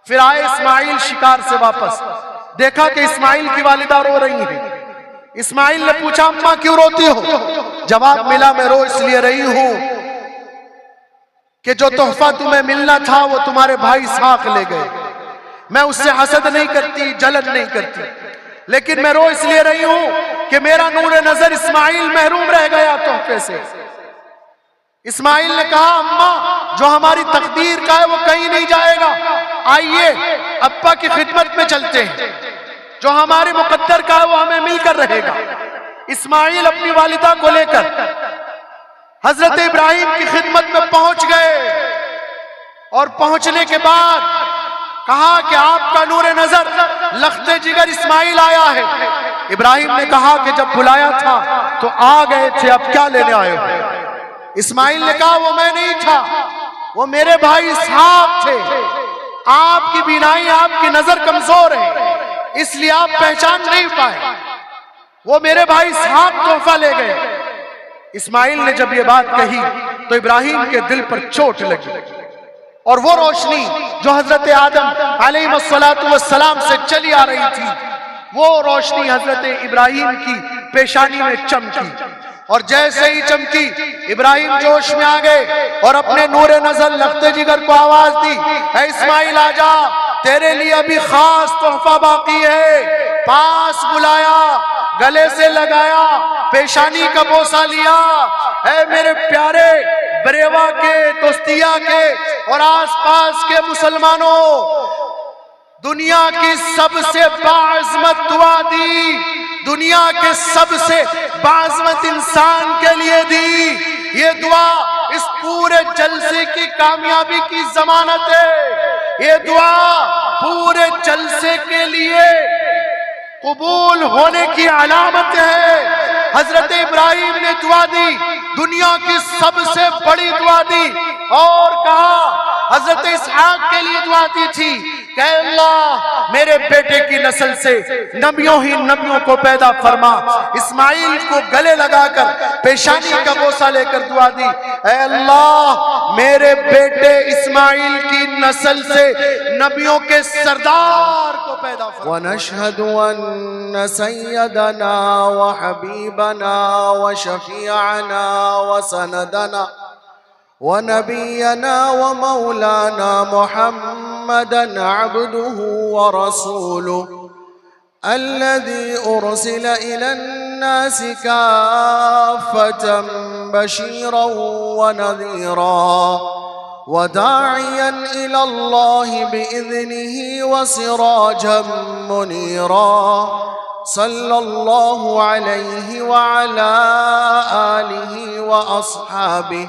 फिर आए इस्माइल शिकार से वापस, देखा कि इस्माइल की वालिदा रो रही है। इस्माइल ने पूछा, अम्मा क्यों रोती हो? जवाब मिला, मैं रो इसलिए रही हूं कि जो तोहफा तुम्हें मिलना था वो तुम्हारे भाई इसहाक ले गए। मैं उससे हसद नहीं करती, जलन नहीं करती, लेकिन मैं रो इसलिए रही हूं कि मेरा नूर नजर इस्माइल महरूम रह गया तोहफे से। इस्माइल ने कहा, अम्मा जो हमारी तकदीर का है वो कहीं नहीं जाएगा, आइए अब्बा की खिदमत में चलते हैं, जो हमारे मुकद्दर का है वो हमें मिलकर रहेगा। इस्माइल अपनी वालिदा को लेकर हजरत इब्राहिम की खिदमत में पहुंच गए और पहुंचने के बाद कहा कि आपका नूरे नजर लख्ते जिगर इस्माइल आया है। इब्राहिम ने कहा कि जब बुलाया था तो आ गए थे, अब क्या लेने आए हो? इस्माइल ने कहा, वो मैं नहीं था, वो मेरे भाई इसहाक थे। आपकी बीनाई, आपकी नजर कमजोर है, इसलिए आप पहचान नहीं पाए। वो मेरे भाई इसहाक तोहफा ले गए। इस्माइल ने जब ये बात कही तो इब्राहिम के दिल पर चोट लगी और वो रोशनी जो हजरत आदम अलैहिस्सलाम से चली आ रही थी, वो रोशनी हजरत इब्राहिम की पेशानी में चमकी और जैसे ही चमकी इब्राहिम जोश में आ गए और अपने नूरे नजर लख्ते जिगर को आवाज दी, ऐ इस्माइल आजा, तेरे लिए अभी खास तोहफा बाकी है। पास बुलाया, गले से लगाया, पेशानी का बोसा लिया। है मेरे प्यारे बरेवा के, दोस्तिया के और आसपास के मुसलमानों, दुनिया की सबसे बाअज़मत दुआ दी, दुनिया के सबसे बाअज़मत इंसान के लिए दी। ये दुआ इस पूरे जलसे की कामयाबी की जमानत है। ये दुआ पूरे जलसे के लिए कबूल होने की अलामत है। हजरत इब्राहिम ने दुआ दी, दुनिया की सबसे बड़ी दुआ दी और कहा, हजरत इसहाक के लिए दुआ दी थी कि अल्लाह मेरे बेटे की नस्ल से नबियों ही नबियों को पैदा फरमा। इस्माइल को गले लगाकर पेशानी का बोसा लेकर दुआ दी, ऐ अल्लाह मेरे बेटे इस्माइल की नस्ल से नबियों के सरदार को पैदा फरमा। वनशहदु अन्न सय्यदना व हबीबना व शफीअना व सनदना व नबियना व मौलाना मुहम्मदन अब्दुहु व रसूलुहु अल्लज़ी उरसिला इलन्नासि काफ़्फ़तन बशीरन व नज़ीरा व दाइयन इलल्लाहि बिइज़निहि व सिराजन मुनीरा सल्लल्लाहु अलैहि व अला आलिहि व अस्हाबिहि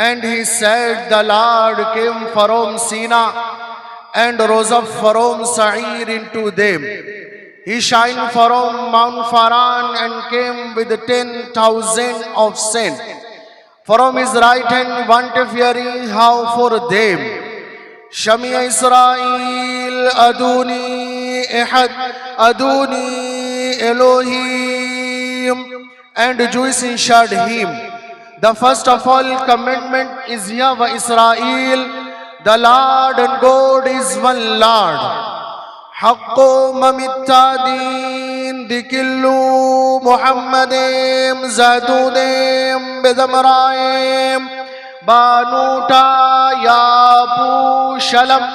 And he said, the Lord came from Sinai and rose up from Sa'ir into them. He shined from Mount Faran and came with 10,000 of saints. From his right hand one fearing how for them. Shami Israel Aduni Ehad Aduni Elohim. And Jews answered him, The first of all commandment is Yahweh Israel, the Lord and God is one Lord. Haqqo mamittadin dikillu Muhammadim zadudim bedamraim banuta yabu shalam.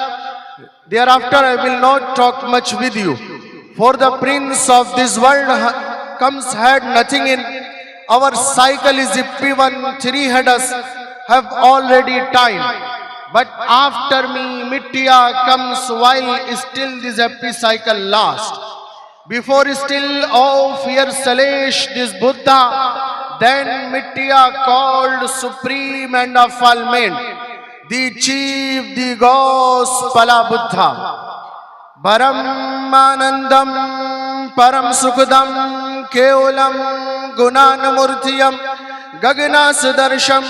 Thereafter I will not talk much with you, for the prince of this world comes had nothing in. Our cycle is P1, 3 headers have already timed. But after me, Mitya comes while still this happy cycle lasts. Before still, oh fear Salesh, this Buddha, then Mitya called supreme and of all men, the chief, the Gospala Buddha. Paramanandam, Param Sukhdam, Keolam, Gunanamurtiyam, Gaganas Darsham,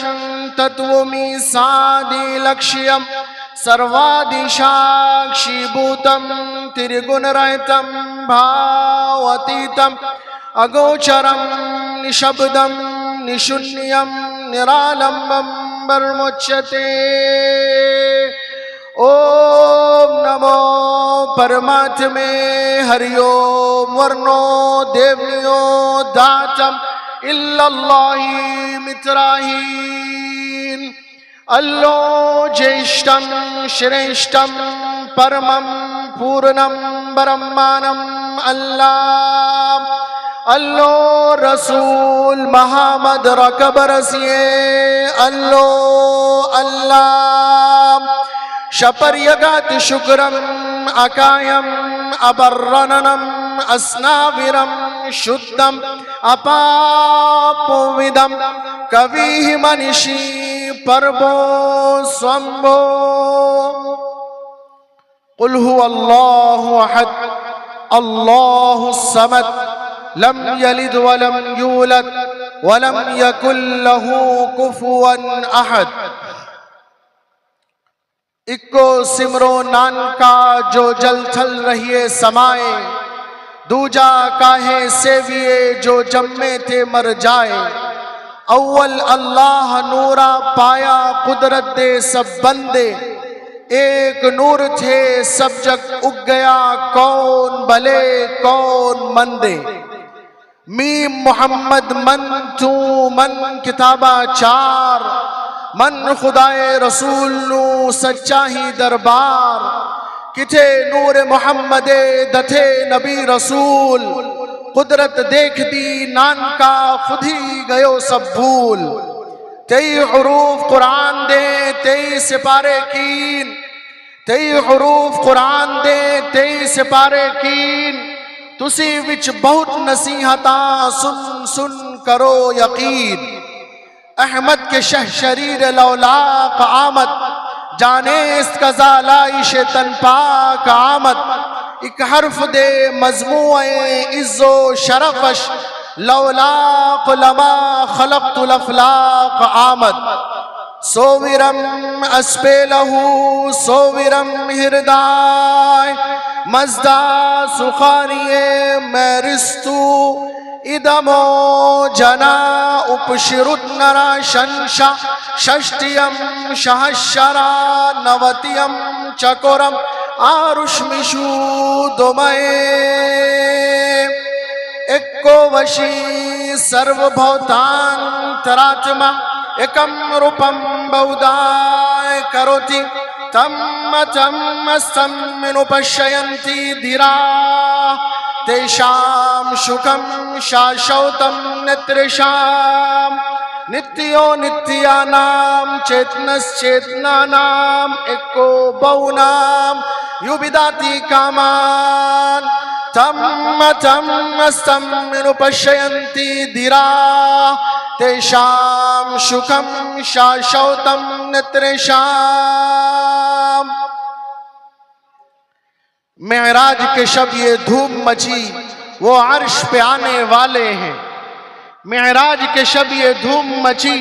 Tatvomi Sadi Lakshyam, Sarvadi Shakshi Bhutam, Tirigunaraitam, Bhavatitam, Agocharam, Nishabdam, Nishunyam, Niralambam, Barmochate. Om Namo Paramatme Hari Om Varno Devniyo Datam Illallahi Mitrahin Allo Jeshtam Shreshtam Paramam Purnam Brahmanam Allah Allo Rasul Muhammad Rakabarasiye Allo Allah Shaparyagat Shukram Akayam Abarrananam Asnaviram Shuddam Apapovidam Kavihi Manishi Parbo Swambo Qul huwa Allahu Ahad Allahu Samad Lam Yalid wa lam yulad wa lam yakul lahu kufuwan ahad. इक्को सिमरो नानका जो जल थल रहिए समाए, दूजा काहे सेविए जो जम्मे थे मर जाए। अव्वल अल्लाह नूरा पाया कुदरत दे सब बंदे, एक नूर थे सब जग उग गया कौन भले कौन मंदे। मीम मोहम्मद मन तू मन किताबा चार, मन खुदाए रसूल नू सच्चा ही दरबार। किथे नूर मोहम्मदे दथे नबी रसूल, कुदरत देख दी नानका खुद ही गयो सब भूल। 23 हुरूफ कुरान दे 23 सिपारे कीन, 23 हुरूफ कुरान दे 23 सिपारे कीन। तुसी विच बहुत नसीहता सुन सुन करो यकीन। अहमद के शह शरीर लौलाक आमद, जाने इस कज़ालाइश तन पाक आमद। एक हर्फ दे मजमूए इज्जो शरफश, लौलाक लमा खलक़तुल अफ़लाक आमद। सोविरम अस्पेलहू सोविरम हिरदाय, मज़दा सुखारिये मैरिस्तु इदमो जना उपशिरुत्नरा शंशा। षष्टियम सहस्रा नवतियम चकोरम आरुष्मिषु दोमये। एको वशी सर्वभूतांतरात्मा, एकम रूपम बहुदाय करोति। तम स्तम्मिनुपश्यन्ति धीरा, तेषां सुखं शाश्वतं नित्येषां। नित्यो नित्यानां चेतनश्चेतनानां, एको बहुनां युविदाति कामान्। तम स्तम्मिनुपश्यन्ति धीरा, तेषां सुखं शाश्वतं नित्येषाम्। मेराज के शब ये धूम मची वो अर्श पे आने वाले हैं। मेराज के शब ये धूम मची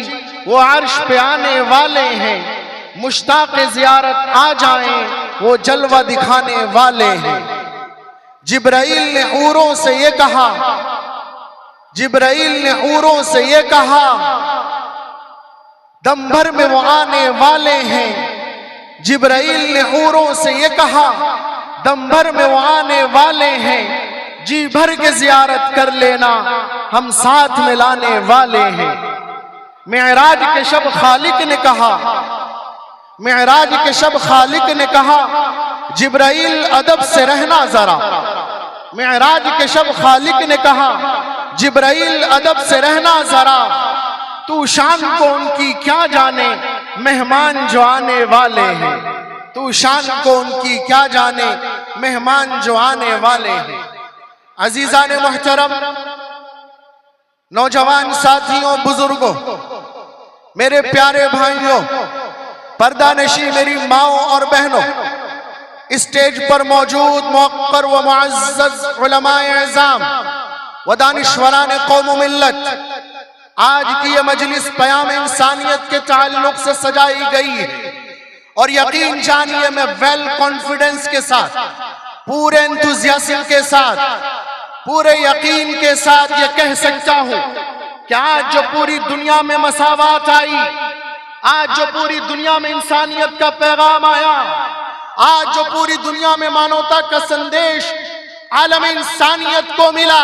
वो अर्श पे आने वाले हैं। मुश्ताक़ ज़ियारत आ जाएं वो जलवा दिखाने वाले हैं। जिब्राइल ने हूरों से ये कहा, जिब्राइल ने हूरों से ये कहा, दम भर में वो आने वाले हैं। जिब्राइल ने हूरों से ये कहा, दम भर में वो आने वाले हैं, जी भर के जियारत कर लेना, हम साथ में लाने वाले हैं। मेराज के शब खालिक ने कहा, मेराज के शब खालिक ने कहा, जिब्राइल अदब से रहना जरा। मेराज के शब खालिक ने कहा, जिब्राइल अदब से रहना जरा, तू शान को उनकी क्या जाने, मेहमान जो आने वाले हैं। तू शान को उनकी क्या जाने, मेहमान जो आने वाले हैं। अजीजान मोहतरम, नौजवान साथियों, बुजुर्गों, मेरे प्यारे भाइयों, पर्दा नशी मेरी माओ और बहनों, स्टेज पर मौजूद मुअक्कर व मुअज़्ज़ज़ उलमाए इज़ाम व दानिश्वरान कौम व मिल्लत, आज की ये मजलिस पयाम इंसानियत के ताल्लुक से सजाई गई है और यकीन जानिए मैं वेल कॉन्फिडेंस के साथ, पूरे एंथुसियाज्म के साथ, पूरे यकीन के साथ ये कह सकता हूं कि आज जो पूरी दुनिया में मसावात आई, आज जो पूरी दुनिया में इंसानियत का पैगाम आया, आज जो पूरी दुनिया में मानवता का संदेश आलम इंसानियत को मिला,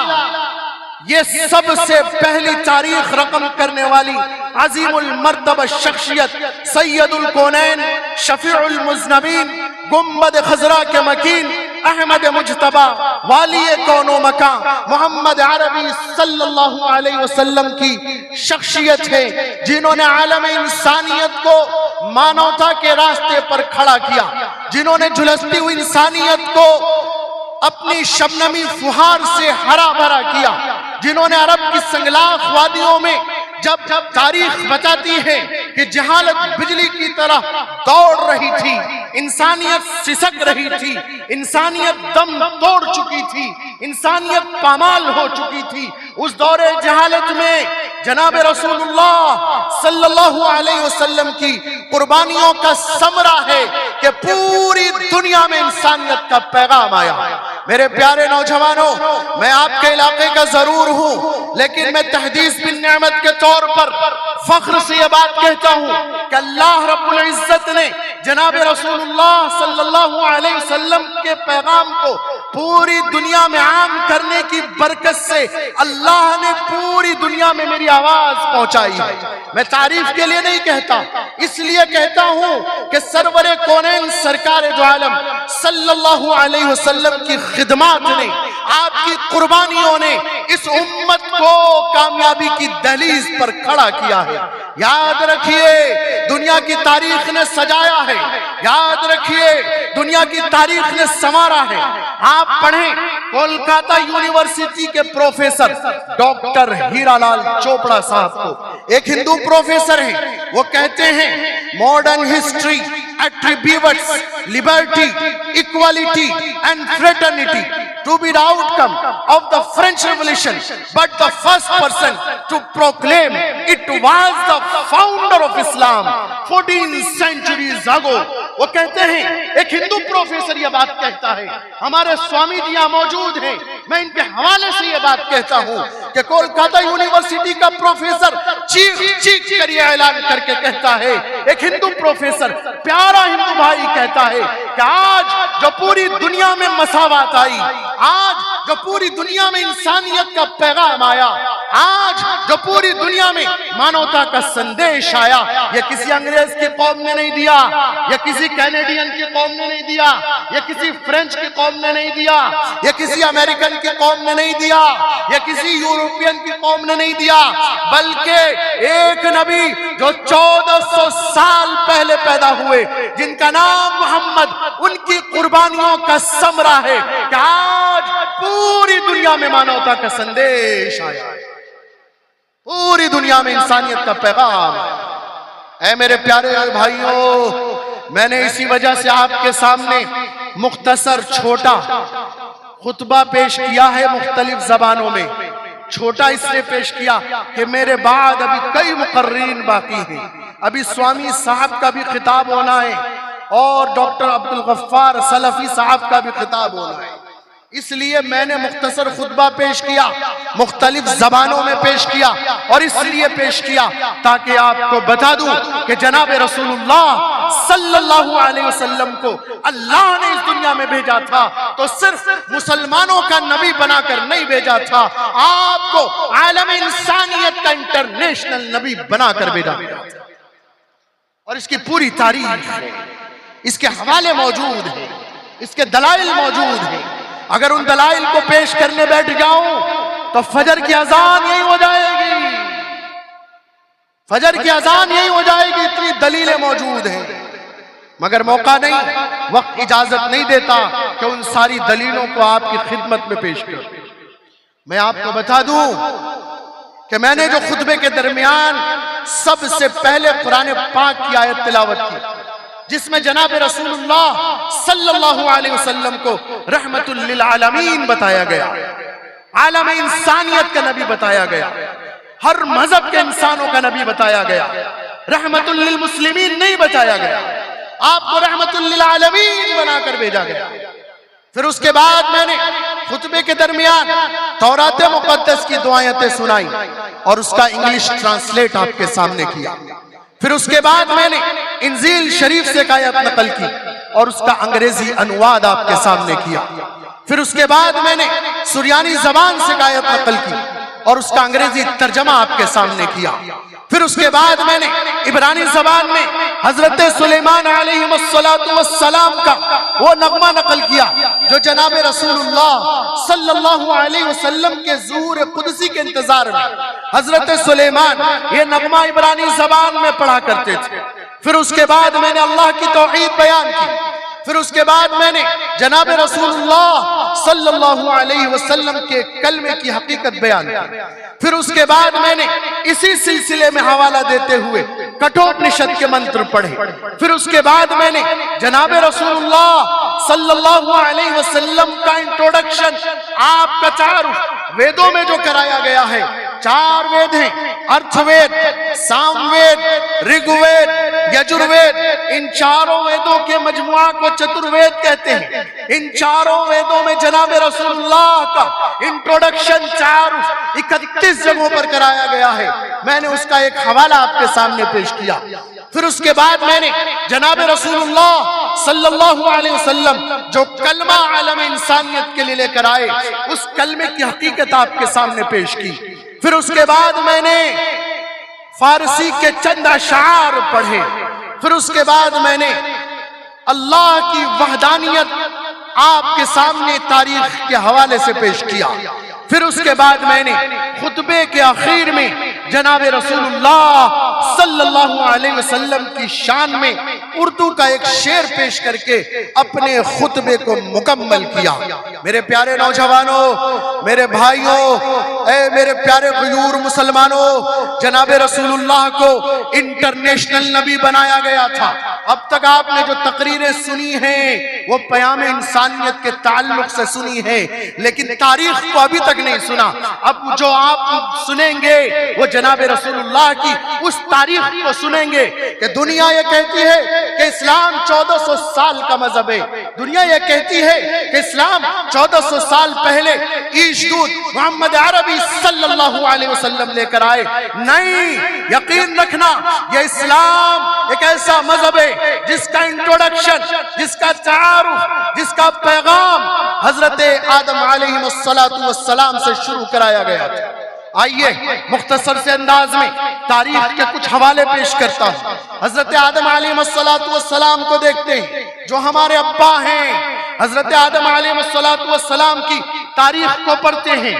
ये सबसे पहली तारीख रकम करने वाली अजीमुल मर्तबा शख्सियत सैयदुल कौनैन शफीउल मुज़नबीन गुम्बद खजरा के मकीन अहमद मुजतबा वाली कौनो मका मोहम्मद अरबी सल्लल्लाहु अलैहि वसल्लम की शख्सियत है, जिन्होंने आलम इंसानियत को मानवता के रास्ते पर खड़ा किया, जिन्होंने झुलसती हुई इंसानियत को अपनी शबनमी फुहार से हरा भरा किया, जिन्होंने अरब की संगलाख वादियों में जब तारीख बताती है कि जहालत बिजली की तरह दौड़ रही थी, इंसानियत सिसक रही थी, इंसानियत दम तोड़ चुकी थी, इंसानियत पामाल हो चुकी थी, उस दौरे जहालत में जनाब रसूलुल्लाह सल्लल्लाहु अलैहि वसल्लम की कुर्बानियों का समरा है कि पूरी दुनिया में इंसानियत का पैगाम आया। मेरे प्यारे नौजवानों, मैं आपके इलाके का जरूर हूं, लेकिन मैं तहदीस बिन नेमत के तौर पर फख्र से यह बात कहता हूं कि अल्लाह रब्बुल इज्जत ने जनाब रसूलुल्लाह सल्लल्लाहु अलैहि वसल्लम के पैगाम को पूरी दुनिया में आम करने की बरकत से अल्लाह ने पूरी दुनिया में मेरी आवाज पहुंचाई है। मैं तारीफ के लिए नहीं कहता, इसलिए कहता हूं कि सरवरे कौनैन सरकार दो आलम सल्लल्लाहु अलैहि वसल्लम की खिदमत ने, आपकी कुर्बानियों ने इस उम्मत को कामयाबी की दहलीज पर खड़ा किया है। याद रखिए, दुनिया की तारीख ने सजाया है, याद रखिए दुनिया की तारीख ने संवारा है। आप पढ़ें कोलकाता यूनिवर्सिटी के प्रोफेसर डॉक्टर हीरालाल चोपड़ा साहब को, एक हिंदू प्रोफेसर हैं, वो कहते हैं modern history attributes liberty, equality and fraternity to be the outcome of the French Revolution, but the first person to proclaim it was the founder of Islam 14 centuries ago। वो कहते हैं, एक हिंदू प्रोफेसर ये बात कहता है, हमारे स्वामी जी यहाँ मौजूद हैं, मैं इनके हवाले से ये बात कहता हूँ कि कोलकाता यूनिवर्सिटी का प्रोफेसर चीख कर ये ऐलान करके कहता है, एक हिंदू प्रोफेसर, प्यारा हिंदू भाई कहता है कि आज जो पूरी दुनिया में मसावात आई, आज जो पूरी दुनिया में इंसानियत का पैगाम आया, आज जो पूरी दुनिया में मानवता का संदेश आया, यह किसी अंग्रेज की कौम ने नहीं दिया, यह किसी कैनेडियन की कौम ने नहीं दिया, यह किसी फ्रेंच की कौम ने नहीं दिया, यह किसी अमेरिकन की कौम ने नहीं दिया, यह किसी यूरोपियन की कौम ने नहीं दिया, बल्कि एक नबी जो 1400 साल पहले पैदा हुए, जिनका नाम मोहम्मद, उनकी कुर्बानियों का समरा है कि आज पूरी दुनिया में मानवता का संदेश आया, पूरी दुनिया में इंसानियत का पैगाम आया। ऐ मेरे प्यारे भाइयों, मैंने इसी वजह से आपके सामने मुख्तसर छोटा खुतबा पेश किया है, मुख्तलिफ जबानों में। छोटा इसलिए पेश किया कि मेरे बाद अभी कई मुकर्रीन बाकी हैं, अभी स्वामी साहब का भी खिताब होना है और डॉक्टर अब्दुल गफ्फार सलफी साहब का भी खिताब होना है। इसलिए मैंने मुख्तसर खुतबा पेश किया, मुख्तलिफ जबानों में पेश किया, और इसलिए पेश किया ताकि आपको बता दूं कि जनाब रसूलुल्लाह सल्लल्लाहु अलैहि वसल्लम को अल्लाह ने इस दुनिया में भेजा था तो सिर्फ मुसलमानों का नबी बनाकर नहीं भेजा था, आपको आलम इंसानियत का इंटरनेशनल नबी बनाकर भेजा गया था। और इसकी पूरी तारीख है, इसके हवाले मौजूद है, इसके दलाइल मौजूद है। अगर उन दलाइल को पेश करने बैठ जाऊं तो फजर की अजान यही हो जाएगी, फजर की अजान यही हो जाएगी, इतनी दलीलें मौजूद हैं। मगर मौका नहीं, वक्त इजाजत नहीं देता कि उन सारी दलीलों को आपकी खिदमत में पेश करूं। मैं आपको बता दूं कि मैंने जो खुतबे के दरमियान सबसे पहले कुरान पाक की आयत तिलावत की, जिसमें जनाब रसूलुल्लाह सल्लल्लाहु अलैहि वसल्लम को रहमतुल लिल आलमीन बताया गया, आलम इंसानियत का नबी बताया गया, हर मजहब के इंसानों का नबी बताया गया, रहमतुल लिल मुस्लिमीन नहीं बताया गया, आपको रहमतुल लिल आलमीन बनाकर भेजा गया। फिर उसके बाद मैंने खुतबे के दरमियान तौरात मुकद्दस की दुआयतें सुनाई और उसका इंग्लिश ट्रांसलेट आपके सामने किया। फिर उसके बाद मैंने इंजील शरीफ से एक आयत नकल की और उसका अंग्रेजी अनुवाद आपके सामने किया। फिर उसके बाद मैंने सुरियानी जबान से एक आयत नकल की और उसका अंग्रेजी तर्जमा आपके सामने किया। फिर उसके बाद मैंने इब्रानी जबान में हजरत सुलेमान अलैहिस्सलातु वस्सलाम का वो नगमा नकल किया जो जनाब रसूलुल्लाह सल्लल्लाहु अलैहि वसल्लम के ज़ुहूर कुदसी के इंतजार में हजरत सुलेमान ये नगमा इब्रानी जबान में पढ़ा करते थे। फिर उसके बाद मैंने अल्लाह की तौहीद बयान की। फिर उसके बाद मैंने जनाब रसूलुल्लाह सल्लल्लाहु अलैहि वसल्लम के कलमे की हकीकत बयान की। फिर उसके बाद मैंने इसी सिलसिले में हवाला देते हुए कठोपनिषद के मंत्र पढ़े। फिर उसके बाद मैंने जनाब रसूलुल्लाह सल्लल्लाहु अलैहि वसल्लम का इंट्रोडक्शन आपका चार वेदों में जो कराया गया है, चार वेद हैं, अर्थवेद, सामवेद, ऋग्वेद, यजुर्वेद, इन चारों वेदों के मजमुआ को चतुर्वेद कहते हैं। इन चारों वेदों में जनाब रसूलुल्लाह का इंट्रोडक्शन 31 जगहों पर कराया गया है। मैंने उसका एक हवाला आपके सामने पेश किया। फिर उसके बाद मैंने जनाब रसूलुल्लाह सल्लल्लाहु अलैहि वसल्लम जो कलमा आलम इंसानियत के लिए लेकर आए, उस कलमे की हकीकत आपके सामने पेश की। फिर उसके बाद मैंने फारसी के चंद अशार पढ़े। फिर उसके बाद मैंने अल्लाह की वहदानियत आपके सामने तारीख के हवाले से पेश किया। फिर उसके बाद मैंने खुतबे के आखिर में जनाब रसूलुल्लाह सल्लल्लाहु अलैहि वसल्लम की शान में उर्दू का एक शेर पेश करके अपने खुतबे को मुकम्मल किया। मेरे प्यारे नौजवानों, मेरे भाइयों, मेरे प्यारे गयूर मुसलमानों, जनाब रसूलुल्लाह को इंटरनेशनल नबी बनाया गया था। अब तक आपने जो तकरीरें सुनी हैं वो पयाम इंसानियत के ताल्लुक से सुनी है, लेकिन तारीख को अभी तक नहीं सुना। अब जो आप सुनेंगे वो जनाब रसूलुल्लाह की उस तारीख को सुनेंगे कि दुनिया ये कहती है कि इस्लाम 1400 साल का मजहब है। दुनिया ये कहती है कि इस्लाम 1400 साल पहले ईशदूत मोहम्मद अरबी सल्लल्लाहु अलैहि वसल्लम लेकर आए। नहीं, यकीन रखना, ये इस्लाम एक ऐसा मजहब है जिसका इंट्रोडक्शन, जिसका तारुफ, जिसका पैगाम हजरत आदम अलैहिस्सलातु वस्सलाम से शुरू कराया गया था। आइए मुख्तसर से अंदाज में तारीख के कुछ हवाले पेश करता हूँ। हजरत आदम अलैहिस्सलातु वस्सलाम को देखते हैं, जो हमारे अब्बा हैं। हजरत आदम अलैहिस्सलातु वस्सलाम की तारीख को पढ़ते हैं।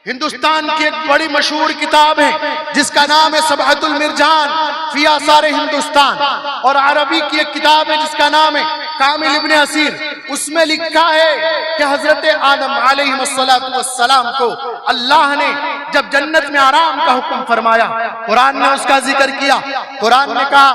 हिंदुस्तान की एक बड़ी मशहूर किताब है जिसका नाम है सबहतुल मिर्जान फी आसार हिंदुस्तान, और अरबी की एक किताब है जिसका नाम है कामिल इब्न असीर। उसमें लिखा है कि हजरत आदम अलैहिस्सलातु वस्सलाम को अल्लाह ने जब जन्नत में आराम का हुक्म फरमाया, कुरान ने उसका जिक्र किया। कुरान ने कहा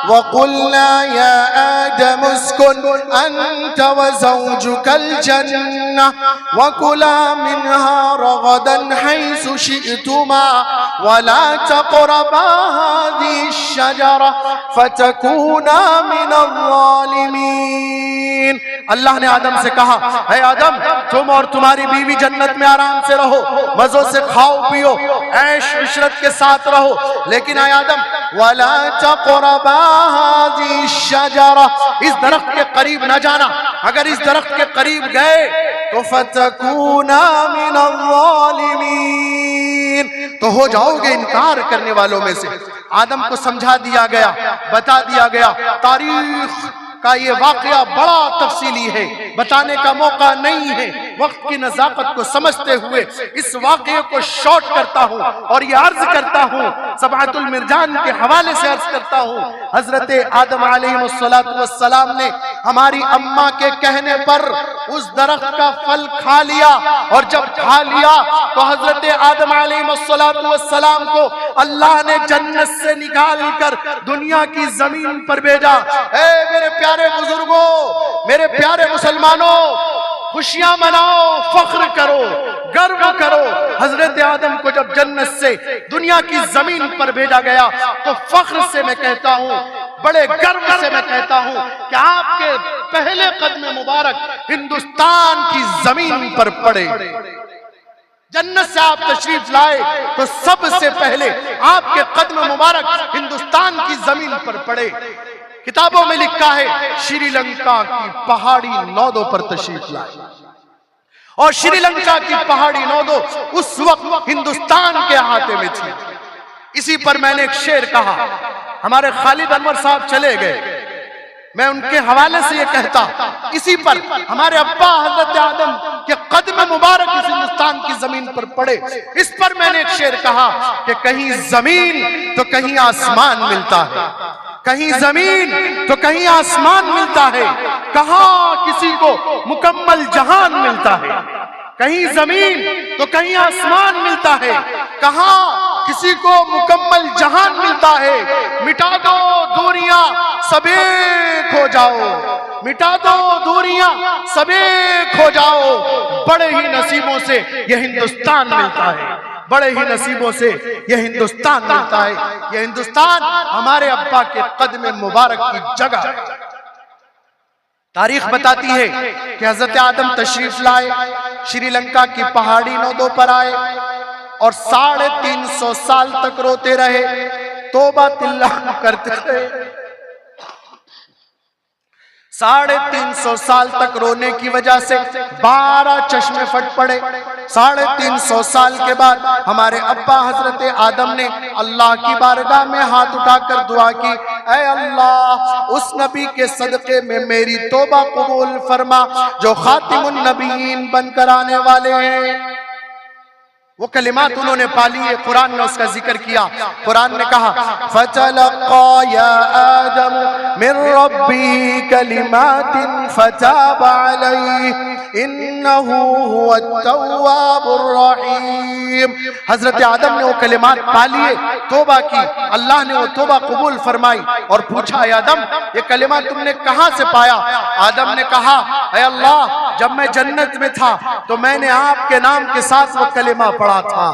वकुल्ना या आदम उस्कुन अंत व ज़ौजुकल जन्नह वकुला मिनहा रगदन हैसु शि'तुमा वला तक़रबा हाज़िहि शजरा फतकूना मिनज़ ज़ालिमीन। अल्लाह ने आदम से कहा, है आदम, तुम और तुम्हारी बीवी जन्नत में आराम से रहो, मजों से खाओ पियो, ऐश इशरत के साथ रहो, लेकिन है आदम, वला तक़रबा हाज़िहि शजरा, इस दरख्त के करीब न जाना, अगर इस दरख्त के करीब गए तो फतकूना मिनल ज़ालिमीन, तो हो जाओगे इनकार करने वालों में से। आदम को समझा दिया गया, बता दिया गया। तारीख का ये वाकया बड़ा तफसीली है, बताने का मौका नहीं है। वक्त की नज़ाकत को समझते हुए इस वाकये को शॉर्ट करता हूँ और ये अर्ज करता हूँ, सबातुल मिर्जान के हवाले से अर्ज करता हूँ। हजरत आदम अलैहिस्सलाम ने हमारी अम्मा के कहने पर उस दरख्त का फल खा लिया, और जब खा लिया तो हजरत आदम अलैहिस्सलाम को अल्लाह ने जन्नत से निकाल कर दुनिया की जमीन पर भेजा। मेरे प्यारे बुजुर्गों, मेरे प्यारे मुसलमानों, खुशियां मनाओ, फख्र करो, गर्व करो। हजरत आदम को जब जन्नत से दुनिया की जमीन पर भेजा गया तो फख्र से मैं कहता हूँ, बड़े गर्व से मैं कहता हूँ कि आपके पहले कदम मुबारक हिंदुस्तान की जमीन पर पड़े। जन्नत से आप तशरीफ लाए तो सबसे पहले आपके कदम मुबारक हिंदुस्तान की जमीन पर पड़े। किताबों में लिखा है श्रीलंका की पहाड़ी नौदों पर तशरीफ लाए, और श्रीलंका की पहाड़ी नौदों उस वक्त हिंदुस्तान के अहाते में थी। इसी पर मैंने एक शेर कहा, हमारे खालिद अनवर साहब चले गए, मैं उनके हवाले से ये कहता, इसी पर हमारे अब्बा हजरत आदम के कदम मुबारक इस हिंदुस्तान की जमीन पर पड़े। इस पर मैंने एक शेर कहा कि कहीं जमीन तो कहीं आसमान मिलता है, कहीं जमीन तो कहीं आसमान मिलता है, कहाँ किसी को मुकम्मल जहान मिलता है। कहीं जमीन तो कहीं आसमान मिलता है, कहाँ किसी को मुकम्मल जहान मिलता है। मिटा दो दूरियां सब एक हो जाओ, मिटा दो दूरियां सब एक हो जाओ। बड़े ही नसीबों से यह हिंदुस्तान मिलता है, बड़े ही नसीबों से यह हिंदुस्तान मिलता है। यह हिंदुस्तान हमारे अब्बा के कदम मुबारक की जगह। तारीख बताती है कि हजरत आदम तशरीफ लाए, श्रीलंका की पहाड़ी नौदों पर आए और 350 साल तक रोते रहे, तौबा तिल्लाह करते रहे। 350 साल तक रोने की वजह से 12 चश्मे फट पड़े। 350 साल के बाद हमारे अब्बा हजरत आदम ने अल्लाह की बारगाह में हाथ उठाकर दुआ की, ऐ अल्लाह, उस नबी के सदक़े में मेरी तौबा कबूल फरमा जो खातिमुन नबीयीन बनकर आने वाले हैं। वो कलिमात उन्होंने पाली है, कुरान ने उसका जिक्र किया। कुरान ने कहा, फतलक़ा या आदम मिन रब्बिही कलिमातिन फताबा अलैहि इन्नहु हुवत तव्वाबुर रहीम। हजरत आदम ने वो कलिमात पा लिए, तौबा की, अल्लाह ने वो तौबा कबूल फरमाई और पूछा, आदम, ये कलिमा तुमने कहां से पाया? आदम ने कहा, ऐ अल्लाह, जब मैं जन्नत में था तो मैंने आपके नाम के साथ वो कलिमा पढ़ा था,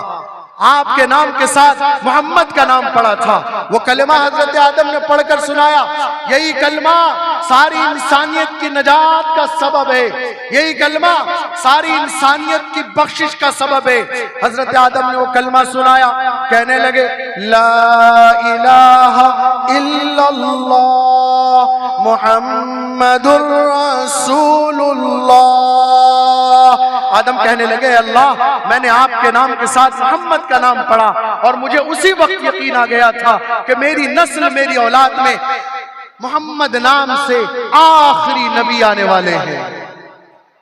आपके नाम के साथ मोहम्मद का नाम पढ़ा था। वो कलिमा हजरत आदम ने पढ़कर सुनाया। यही कलमा सारी इंसानियत की नजात का सबब है, यही कलमा सारी इंसानियत की बख्शिश का सबब है। हजरत आदम ने वो कलमा सुनाया, कहने लगे, ला इलाहा इल्लल्लाह मुहम्मदुर रसूलुल्लाह। आदम कहने लगे, अल्लाह, मैंने आपके नाम के साथ मोहम्मद का नाम पढ़ा और मुझे उसी वक्त यकीन आ गया था कि मेरी नस्ल, मेरी औलाद में मोहम्मद नाम से आखिरी नबी आने वाले हैं।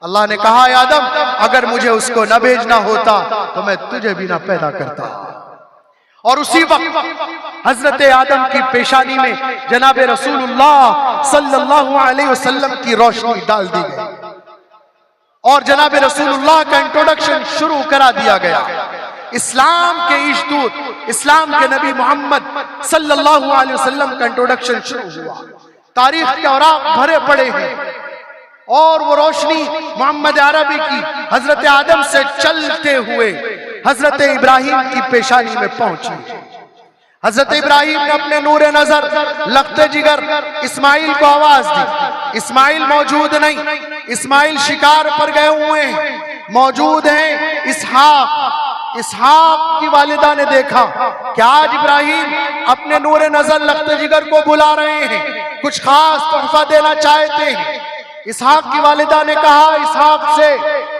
अल्लाह ने कहा, आदम, अगर मुझे उसको न भेजना होता तो मैं तुझे भी ना पैदा करता। और उसी वक्त हजरत आदम की पेशानी में जनाब रसूलुल्लाह सल्लल्लाहु अलैहि वसल्लम की रोशनी डाल दी गई और जनाब रसूलुल्लाह का इंट्रोडक्शन शुरू करा दिया गया। इस्लाम के इश्दूत, इस्लाम के नबी मोहम्मद सल्लल्लाहु अलैहि वसल्लम का इंट्रोडक्शन शुरू हुआ। तारीख के औराक भरे पड़े हैं और वो रोशनी मोहम्मद अरबी की हजरत आदम से चलते हुए हजरत इब्राहिम की पेशानी में पहुंची। हजरत इब्राहिम ने अपने नूर नजर लखते जिगर इस्माइल को आवाज दी। इस्माइल मौजूद नहीं, इस्माइल शिकार पर गए हुए हैं। मौजूद हैं इसहाक। इसहाक की वालिदा ने देखा कि आज इब्राहिम अपने नूर नजर लखते जिगर को बुला रहे हैं, कुछ खास तोहफा देना चाहते हैं। इसहाक की वालिदा ने कहा इसहाक से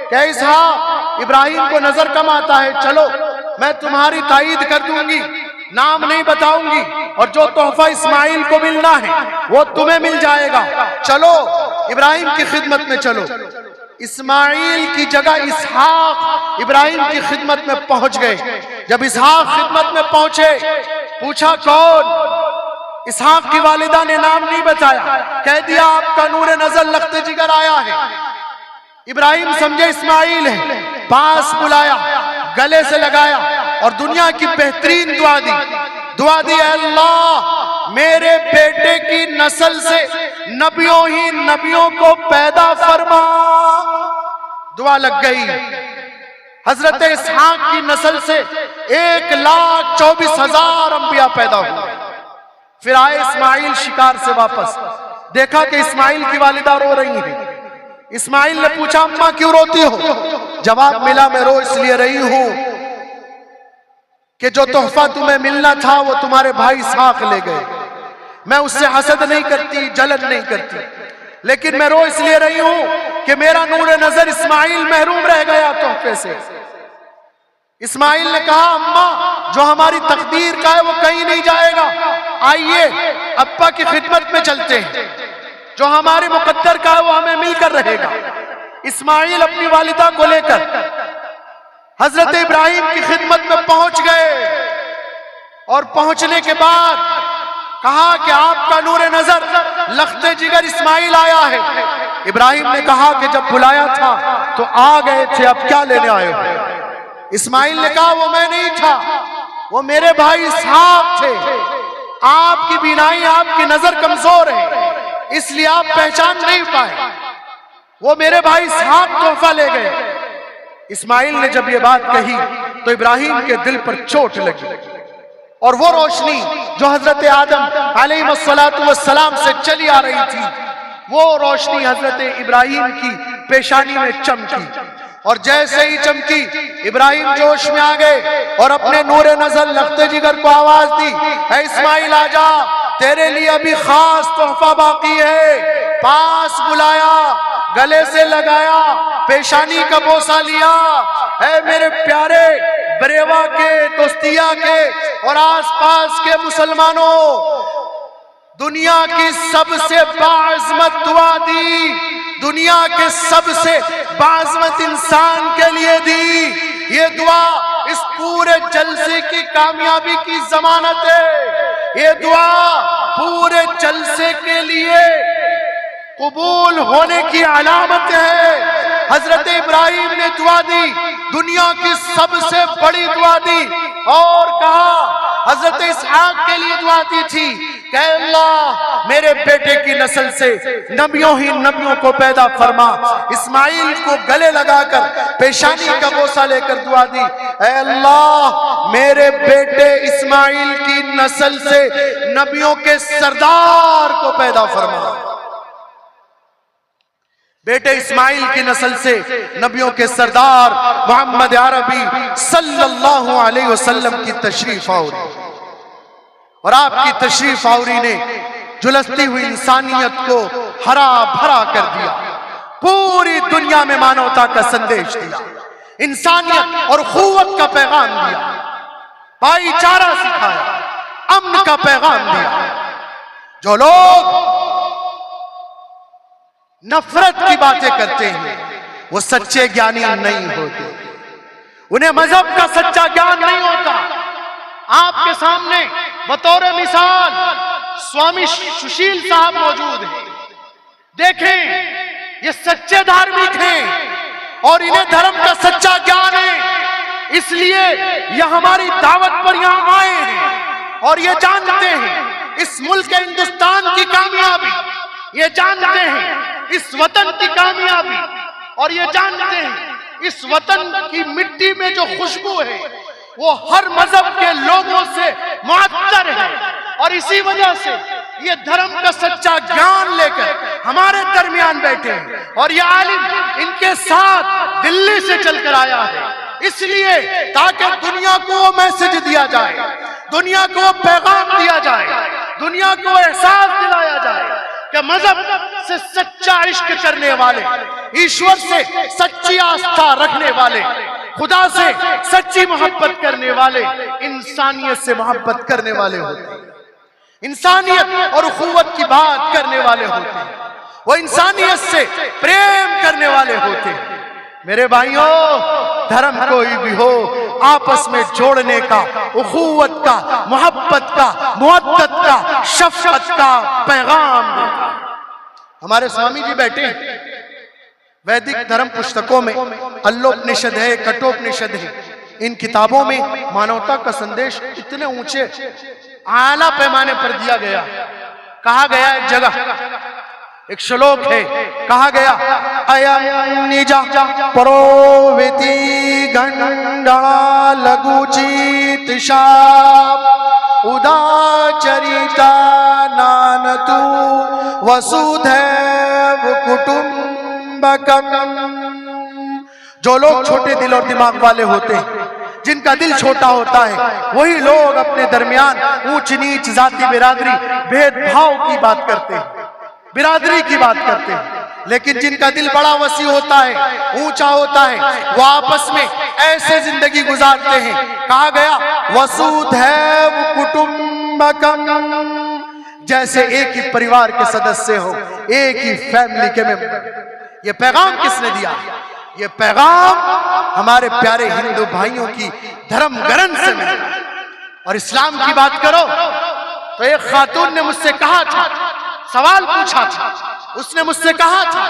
कि इसहाक, इब्राहिम को नजर कम आता है, चलो मैं तुम्हारी ताईद कर दूंगी, नाम नहीं बताऊंगी, और जो तोहफा इस्माइल को मिलना है वो तुम्हें मिल जाएगा। चलो इब्राहिम की खिदमत में चलो। इस्माइल की जगह इसहाक इब्राहिम की खिदमत में पहुंच गए। जब इसहाक खिदमत में पहुंचे, पूछा कौन? इसहाक की वालिदा ने नाम नहीं बताया, कह दिया आपका नूर नजर लखते जिगर आया है। इब्राहिम समझे इस्माइल है, पास बुलाया, गले से लगाया और दुनिया की बेहतरीन दुआ दी। दुआ दी, अल्लाह मेरे बेटे की नस्ल से नबियों ही नबियों को पैदा फरमा। दुआ लग गई। हजरत इसहाक की नस्ल से 1,24,000 अंबिया पैदा हुए। फिर आए इस्माइल शिकार से वापस, देखा कि इस्माइल की वालिदा रो रही है। इस्माइल ने पूछा अम्मा क्यों रोती हो? जवाब मिला मैं रो इसलिए रही हूं कि जो तोहफा तुम्हें मिलना था वो तुम्हारे भाई इसहाक ले गए। मैं उससे हसद नहीं करती, जलन नहीं करती, लेकिन मैं रो इसलिए रही हूं कि मेरा नूर नजर इस्माइल महरूम रह गया तोहफे से। इस्माइल ने कहा अम्मा जो हमारी तकदीर का है वो कहीं नहीं जाएगा, आइए अब्बा की खिदमत में चलते हैं, जो हमारे मुकद्दर का है वो हमें मिलकर रहेगा। इस्माइल अपनी वालिदा को लेकर हजरत इब्राहिम की खिदमत में पहुंच गए और पहुंचने के बाद कहा कि आपका नूर नजर लखते जिगर इस्माइल आया है। इब्राहिम ने कहा कि जब बुलाया था तो आ गए थे, अब क्या लेने आए हो? इस्माइल ने कहा वो मैं नहीं था, वो मेरे भाई इसहाक थे। आपकी बीनाई, आपकी नजर कमजोर है, इसलिए आप पहचान नहीं पाए। वो मेरे भाई इसहाक तोहफा ले गए। इस्माइल ने जब ये बात कही तो इब्राहिम के दिल पर चोट लगी और वो रोशनी जो हजरत आदम अलैहिस्सलाम से चली आ रही थी, वो रोशनी हजरत इब्राहिम की पेशानी में चमकी। और जैसे ही चमकी इब्राहिम जोश में आ गए और अपने नूर नजर लखते जिगर को आवाज दी, ऐ इस्माइल आजा, तेरे लिए अभी खास तोहफा बाकी है। पास बुलाया, गले से लगाया, पेशानी का बोसा लिया। ऐ मेरे प्यारे बरेवा के, दोस्तिया के और आसपास के मुसलमानों, दुनिया की सबसे बाअज़मत दुआ दी, दुनिया के सबसे बाअज़मत इंसान के लिए दी। ये दुआ इस पूरे जलसे की कामयाबी की जमानत है। ये दुआ पूरे जलसे के लिए कबूल होने की अलामत है। हजरत इब्राहिम ने दुआ दी, दुनिया की सबसे बड़ी दुआ दी, और कहा हजरत इसहाक के लिए दुआ दी थी कि अल्लाह मेरे बेटे की नस्ल से नबियों ही नबियों को पैदा फरमा। इस्माइल को गले लगाकर पेशानी का बोसा लेकर दुआ दी, ऐ अल्लाह मेरे बेटे इस्माइल की नस्ल से नबियों के सरदार को पैदा फरमा। बेटे इस्माइल की नस्ल से नबियों के सरदार मोहम्मद अरबी सल्लल्लाहु अलैहि वसल्लम की तशरीफ आवरी, और आपकी तशरीफ आवरी ने झुलसती हुई इंसानियत को हरा भरा कर दिया, पूरी दुनिया में मानवता का संदेश दिया, इंसानियत और खुवत का पैगाम दिया, भाईचारा सिखाया, अमन का पैगाम दिया। जो लोग नफरत की बातें करते हैं वो सच्चे ज्ञानी नहीं होते, उन्हें मजहब का सच्चा ज्ञान नहीं होता। आपके सामने बतौर मिसाल स्वामी सुशील साहब मौजूद हैं। देखें, ये सच्चे धार्मिक हैं और इन्हें धर्म का सच्चा ज्ञान है, इसलिए ये हमारी दावत पर यहां आए हैं और ये जानते हैं इस मुल्क हिंदुस्तान की कामयाबी, ये जानते हैं इस वतन की कामयाबी, और ये जानते हैं इस वतन की मिट्टी में जो खुशबू है वो हर मजहब के लोगों से मुअत्तर है, और इसी वजह से ये धर्म का सच्चा ज्ञान लेकर हमारे दरमियान बैठे हैं। और ये आलिम इनके साथ दिल्ली से चलकर आया है, इसलिए ताकि दुनिया को वो मैसेज दिया जाए, दुनिया को वो पैगाम दिया जाए, दुनिया को एहसास दिलाया जाए कि मजहब से सच्चा इश्क करने वाले, ईश्वर से सच्ची आस्था रखने वाले, खुदा से सच्ची मोहब्बत करने वाले इंसानियत से मोहब्बत करने वाले होते हैं, इंसानियत और उखुवत की बात करने वाले होते हैं, वो इंसानियत से प्रेम करने वाले होते हैं। मेरे भाइयों, धर्म कोई भी हो, आपस में जोड़ने का, उखुवत का, मोहब्बत का, मुअद्दत का, शफकत का पैगाम देता। हमारे स्वामी जी बैठे हैं, वैदिक धर्म पुस्तकों में अल्लोपनिषद है, कठोपनिषद है, इन किताबों में मानवता का संदेश इतने ऊंचे आला पैमाने पर दिया गया। कहा गया एक जगह, एक श्लोक है, कहा गया अयं निजा परोवेति गंडा लघुचित शाप उदाचरिता नानतु वसुधैव कुटुंबकम। जो लोग छोटे दिल और दिमाग वाले होते हैं, जिनका दिल छोटा होता है, वही लोग अपने दरमियान ऊंच नीच, जाति बिरादरी, भेदभाव की बात करते हैं, बिरादरी की बात करते हैं। लेकिन जिनका दिल बड़ा वसी होता है, ऊंचा होता है, वो आपस में ऐसे जिंदगी गुजारते हैं। कहा गया वसुधैव कुटुंबकम, जैसे एक ही परिवार के सदस्य हो, एक ही फैमिली के मेंबर। ये पैगाम किसने दिया? ये पैगाम हमारे प्यारे हिंदू भाइयों की धर्म ग्रंथ से मिला। और इस्लाम की बात करो तो एक खातून ने मुझसे कहा था, सवाल पूछा था, उसने मुझसे कहा था,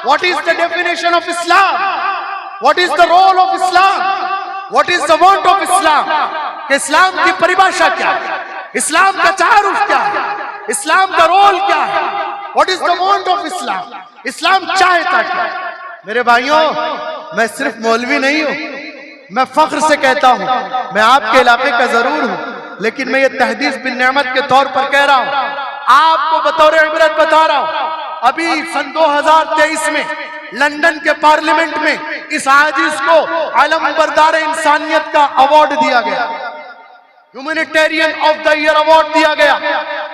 what is the definition of Islam, what is the role of Islam, what is the want of Islam, कि इस्लाम की परिभाषा क्या है, इस्लाम का तारुफ क्या है, इस्लाम का रोल क्या है, what is the want of Islam, इस्लाम चाहता क्या। मेरे भाइयों, मैं सिर्फ मौलवी नहीं हूं, मैं फख्र से कहता हूं, मैं आपके इलाके का जरूर हूं, लेकिन मैं ये तहदीस बिन नेमत के तौर पर कह रहा हूं, आपको बतौर इबरत बता रहा हूं। अभी सन 2023 में लंदन के पार्लियामेंट में इस आजिज को आलम बरदार इंसानियत का अवार्ड दिया गया, humanitarian of the year award दिया गया।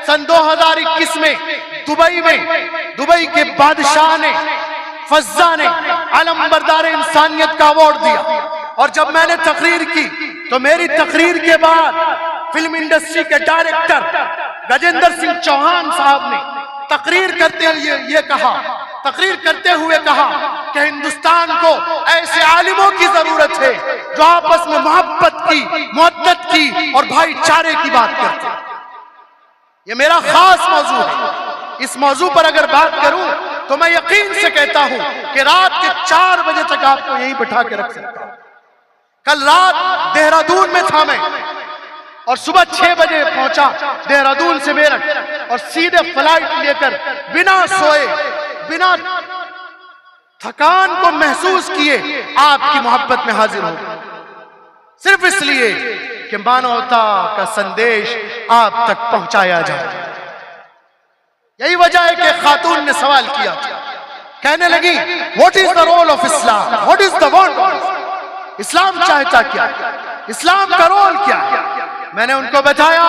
सन 2021 में दुबई के बादशाह ने, फज्जा ने आलम बरदार इंसानियत का अवार्ड दिया। और जब मैंने तकरीर की तो मेरी तकरीर के बाद फिल्म इंडस्ट्री के डायरेक्टर गजेंद्र सिंह चौहान साहब ने तकरीर करते हुए कहा कि हिंदुस्तान को ऐसे आलिमों की जरूरत है जो आपस में मोहब्बत की, मुअद्दत की और भाईचारे की बात करते हैं। ये मेरा खास मौजू है। इस मौजू पर अगर बात करूं तो मैं यकीन से कहता हूं कि रात के 4 बजे तक आपको यहीं बिठा के रख सकता हूं। कल रात देहरादून में था मैं, और सुबह 6 बजे पहुंचा देहरादून से मेरठ, और सीधे फ्लाइट लेकर बिना सोए, बिना थकान को महसूस किए आपकी मोहब्बत में हाजिर हो, सिर्फ इसलिए कि मानवता का संदेश आप तक पहुंचाया जाए। यही वजह है कि खातून ने सवाल किया, कहने लगी what is the role of Islam, what is the want of Islam, चाहता क्या, इस्लाम का रोल क्या है। मैंने उनको बताया,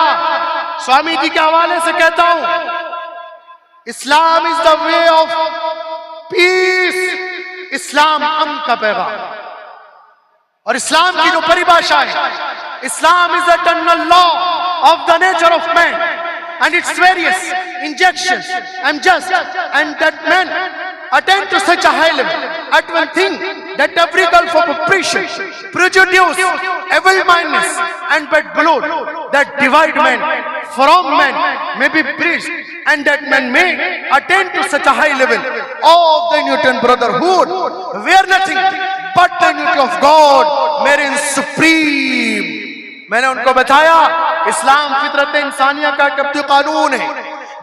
स्वामी जी के हवाले से कहता हूं, Islam is the way of peace, इस्लाम अमन का पैगाम। और इस्लाम की जो परिभाषा है, Islam is eternal law of the nature of man and its various injections and just and that men attain to such a high level at one thing that every gulf of oppression, prejudice, evil-mindedness and bad blood that divide men from men may be bridged, and that men may attain to such a high level of the Newton brotherhood where nothing but the unity of God may supreme। मैंने उनको बताया, इस्लाम फितरत इंसानिया का कब्ज़ कानून है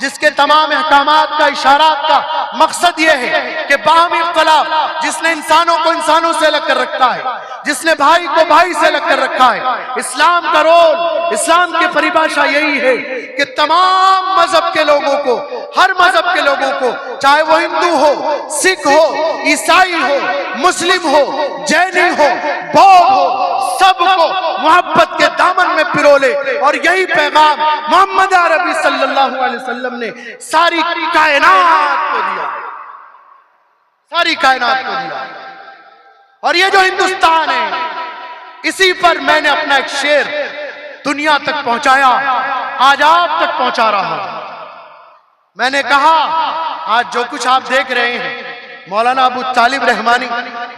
जिसके तमाम अहकामात का, इशारात का मकसद यह है कि बाहमी इख्तिलाफ, जिसने इंसानों को इंसानों से अलग कर रखा है, जिसने भाई को भाई से अलग कर रखा है। इस्लाम का रोल, इस्लाम की परिभाषा यही है कि तमाम मजहब के लोगों को, हर मजहब के लोगों को, चाहे वो हिंदू हो, सिख हो, ईसाई हो, मुस्लिम हो, जैनी हो, बौद्ध हो, सबको मोहब्बत के दामन में पिरोले। और यही पैगाम मोहम्मद अरबी सल्लल्लाहु अलैहि वसल्लम ने सारी कायनात को दिया, सारी कायनात को दिया। और ये जो हिंदुस्तान है, इसी पर मैंने अपना एक शेर दुनिया तक पहुंचाया, आज आप तक पहुंचा रहा हूं। मैंने कहा, आज जो कुछ आप देख रहे हैं, मौलाना अबू तालिब रहमानी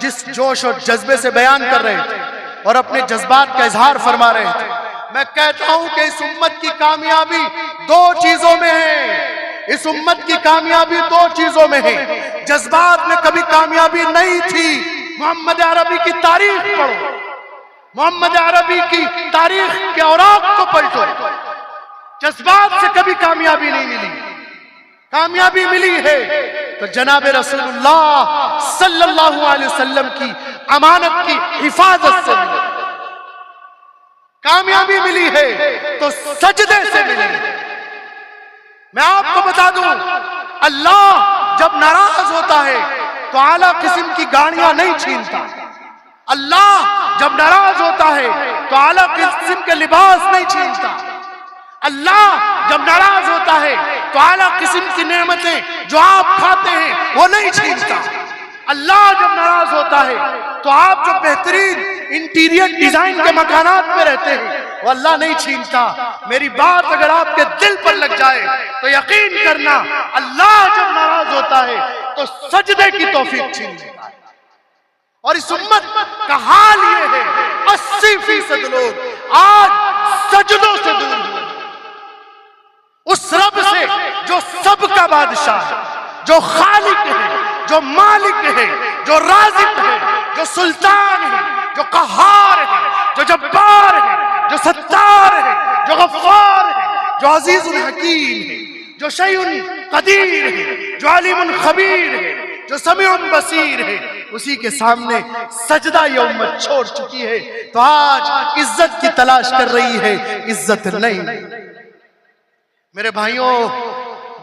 जिस जोश और जज्बे से बयान कर रहे थे और अपने जज्बात का इजहार फरमा रहे थे, मैं कहता हूं कि इस उम्मत की कामयाबी दो चीजों में है। इस उम्मत की कामयाबी दो चीजों में है। जज्बात में कभी कामयाबी नहीं थी। मोहम्मद अरबी की तारीख पढ़ो, मोहम्मद अरबी की तारीख के औराक को पलटो। जज्बात से कभी कामयाबी नहीं मिली। कामयाबी मिली है तो जनाब रसूलुल्लाह सल्लल्लाहु अलैहि वसल्लम की अमानत की हिफाजत से मिली। कामयाबी मिली है तो सजदे से मिली। मैं आपको बता दूं, अल्लाह जब नाराज होता है तो आला किस्म की गाड़ियां नहीं छीनता। अल्लाह जब नाराज होता है तो आला किस्म के लिबास नहीं छीनता। अल्लाह जब नाराज होता है तो आला किस्म की नेमतें जो आप खाते हैं वो नहीं छीनता। अल्लाह जब नाराज होता है तो आप जो बेहतरीन इंटीरियर डिजाइन के मकानात में रहते हैं वो अल्लाह नहीं छीनता। मेरी बात अगर आपके दिल पर लग जाए तो यकीन करना, अल्लाह जब नाराज होता है तो सजदे की तौफीक छीन लेता है। और इस उम्मत का हाल ये है, 80% लोग आज सजदों से दूर हुए। उस रब से जो सबका बादशाह है, जो खालिक है, जो मालिक है, जो राज़िक है, जो सुल्तान है, जो कहार है, जो जब्बार है, जो सत्तार है, जो गफ्फार है, जो अजीजुल हकीम है, जो शैउन कदीर है, जो अलीमुन खबीर है, जो समीउन बसीर है, उसी के सामने सजदा ये उम्मत छोड़ चुकी है। तो आज इज्जत की तलाश कर रही है, इज्जत नहीं। मेरे भाइयों,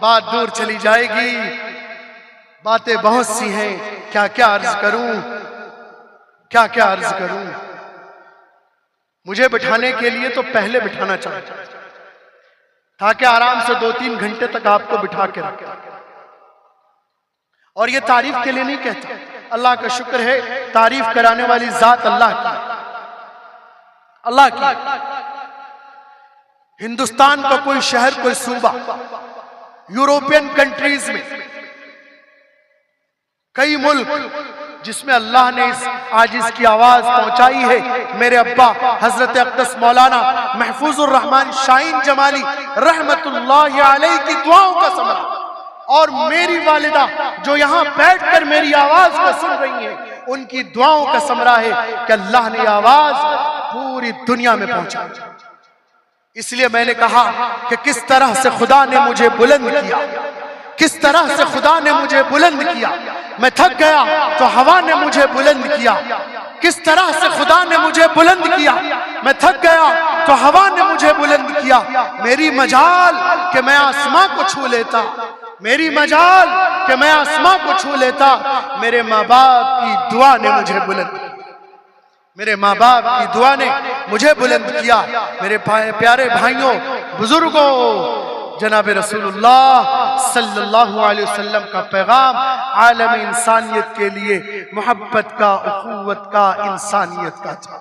बात दूर चली जाएगी, बातें बहुत सी हैं, क्या क्या अर्ज करूं, क्या क्या अर्ज करूं। मुझे बिठाने के लिए तो पहले बिठाना चाहिए था कि आराम से 2-3 घंटे तक आपको बिठा के रखा। और ये तारीफ के लिए नहीं कहता, अल्लाह का शुक्र है, तारीफ कराने वाली जात अल्लाह की, अल्लाह की। हिंदुस्तान का कोई शहर, कोई सूबा, यूरोपियन कंट्रीज में कई मुल्क जिसमें अल्लाह ने आज इसकी आवाज पहुंचाई है। मेरे अब्बा हजरत अक़दस मौलाना महफूजुर रहमान शाहीन जमाली रहमतुल्लाहि अलैहि की दुआओं का समरा, और मेरी वालिदा जो यहाँ बैठकर मेरी आवाज को सुन रही है, उनकी दुआओं का समरा है कि अल्लाह ने आवाज पूरी दुनिया में पहुंचा। इसलिए मैंने कहा कि किस तरह से खुदा ने मुझे बुलंद किया, किस तरह से खुदा ने मुझे बुलंद किया। मैं थक गया तो हवा ने मुझे बुलंद किया। किस तरह से खुदा ने मुझे बुलंद किया। मैं थक गया तो हवा ने मुझे बुलंद किया। मेरी मजाल कि मैं आसमां को छू लेता, मेरी मजाल कि मैं आसमां को छू लेता। मेरे माँ बाप की दुआ ने मुझे बुलंद, मेरे माँ बाप की दुआ ने मुझे बुलंद किया। मेरे प्यारे भाइयों, बुजुर्गों, जनाब रसूलुल्लाह सल्लल्लाहु अलैहि वसल्लम का पैगाम आलम इंसानियत के लिए मोहब्बत का, उखुवत का, इंसानियत का था।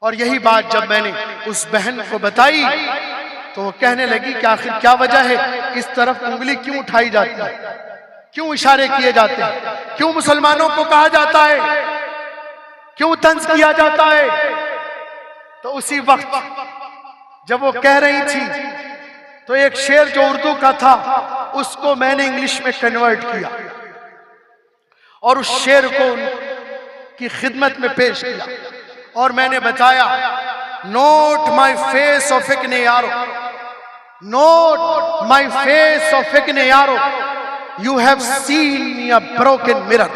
और यही बात जब मैंने उस बहन को बताई तो वो कहने लगी कि आखिर क्या वजह है, इस तरफ उंगली क्यों उठाई जाती है, क्यों इशारे किए जाते हैं, क्यों मुसलमानों को कहा जाता है, क्यों तंज किया जाता है। तो उसी वक्त जब वो कह रही थी तो एक शेर जो उर्दू का था उसको मैंने इंग्लिश में कन्वर्ट किया और उस शेर को उनकी खिदमत में पेश किया और मैंने बताया, नोट माई फेस ऑफ एक यारो, नोट माई फेस ऑफ फिकने यारो, you have seen me a broken mirror.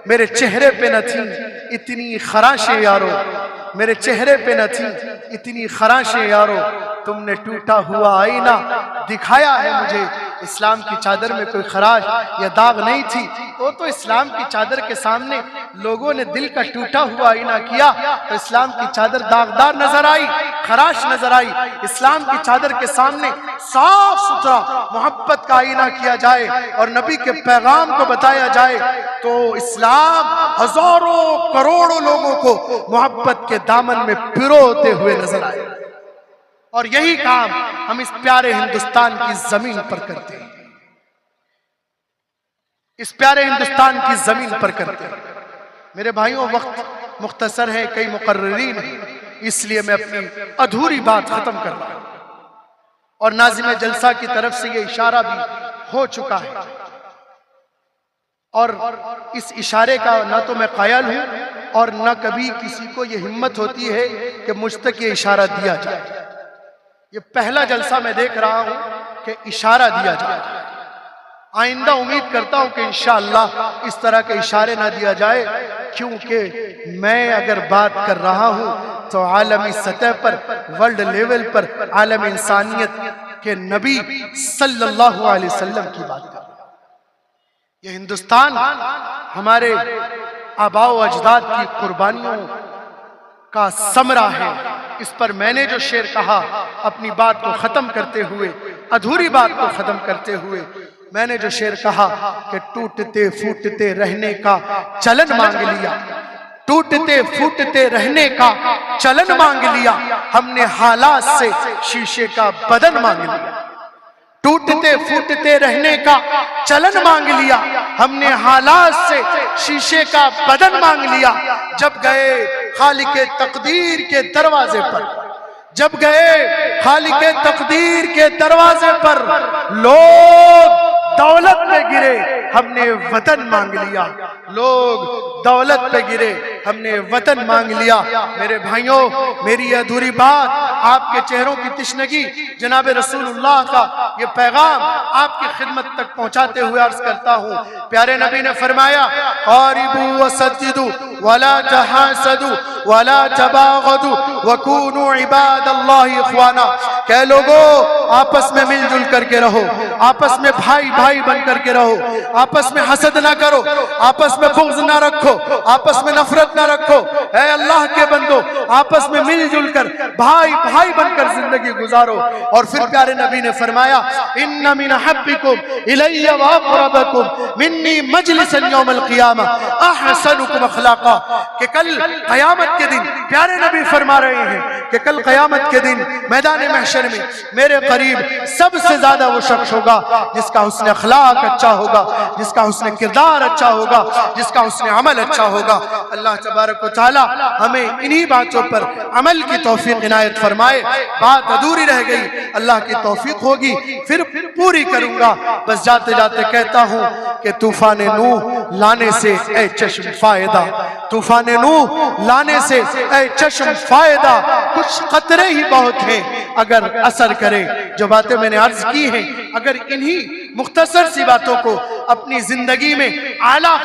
मेरे चेहरे पे न थी इतनी खराशें यारो, मेरे चेहरे पे न थी इतनी खराशें यारो, तुमने टूटा हुआ आईना दिखाया है मुझे। इस्लाम की चादर में कोई खराश या दाग नहीं थी, तो इस्लाम की चादर के सामने लोगों ने दिल का टूटा हुआ आईना किया तो इस्लाम की चादर दागदार नजर आई, खराश नजर आई। इस्लाम की चादर के सामने साफ सुथरा मोहब्बत का आईना किया जाए और नबी के पैगाम को बताया जाए तो इस्लाम हजारों करोड़ों लोगों को मोहब्बत के दामन में पिरोते हुए नजर आए। और यही काम हम इस प्यारे हिंदुस्तान की जमीन पर करते हैं, इस प्यारे हिंदुस्तान की जमीन पर करते हैं। मेरे भाइयों, वक्त मुख्तसर है, कई मुकर्रिरीन हैं, इसलिए मैं अपनी अधूरी बात खत्म कर रहा हूं और नाज़िम जलसा की तरफ से ये इशारा भी हो चुका है और इस इशारे का ना तो मैं कायल हूं और ना कभी किसी को ये हिम्मत होती है कि मुझ तक ये इशारा दिया जाए। ये पहला जलसा मैं देख रहा हूं कि इशारा दिया जाए। आइंदा उम्मीद करता हूं कि इंशाअल्लाह इस तरह के इशारे ना दिया जाए, क्योंकि मैं अगर बात कर रहा हूं तो आलमी सतह पर, वर्ल्ड लेवल पर आलम इंसानियत के नबी सल्लल्लाहु अलैहि वसल्लम की बात कर रहा हूं। ये हिंदुस्तान हमारे आबाओ अजदाद की कुर्बानियों का समरा है। इस पर मैंने जो शेर कहा, अपनी बात को खत्म करते हुए, अधूरी बात को खत्म करते हुए, मैंने जो शेर कहा कि टूटते फूटते रहने का चलन मांग लिया, टूटते फूटते रहने का चलन मांग लिया, हमने हालात से शीशे का बदन मांग लिया। टूटते फूटते रहने का चलन मांग लिया, हमने हालात से शीशे का बदन मांग लिया। जब गए खालिके तकदीर के दरवाजे पर, जब गए खालिके तकदीर के दरवाजे पर, लोग दौलत पे गिरे, हमने वतन मांग लिया। लोग दौलत पे गिरे, हमने वतन मांग लिया। मेरे भाइयों, मेरी अधूरी बात, आपके चेहरों की तिश्नगी, जनाब रसूलुल्लाह का ये पैगाम आपकी खिदमत तक पहुंचाते हुए अर्ज करता हूं। प्यारे नबी ने फरमाया, क़ारिबू वसद्दिदू वला तहासदू वला तबागदू वकूनू इबादल्लाहि इख्वाना। कह लोगो, आपस में मिलजुल करके रहो, आपस में भाई भाई बन करके रहो, आपस में हसद ना करो, आपस में बुग़्ज़ ना रखो, आपस में नफरत ना रखो। ऐ अल्लाह के बंदो, आपस में मिलजुल कर भाई भाई बनकर जिंदगी गुजारो। और फिर प्यारे नबी ने फरमाया, इन्ना मिन हब्बिकुम इलैया व अक़रबकुम मिन्नी मजलिसन यौमल क़ियामा अहसनुकुम अख़लाक़ा। कि कल क़यामत के दिन, प्यारे नबी फरमा रहे हैं कि कल क़यामत के दिन मैदान महशर में मेरे करीब सबसे ज्यादा वो शख्स होगा जिसका हुस्न अखलाक अच्छा होगा, जिसका हुस्न किरदार अच्छा होगा, जिसका हुस्न अमल अच्छा होगा। अल्लाह तबारक व तआला हमें इन्हीं बातों पर अमल की तौफीक इनायत फरमाए। बात अधूरी रह गई, अल्लाह की तौफीक होगी फिर पूरी करूंगा। बस जाते जाते कहता हूं कि तूफान नूह लाने से ऐ चश्म फायदा, तूफान नूह लाने से ऐ चश्म फायदा, कुछ कतरे ही बहुत हैं अगर असर करे। जो बातें मैंने अर्ज की हैं, अगर इन्हीं मुख्तसर सी बातों को अपनी जिंदगी में आला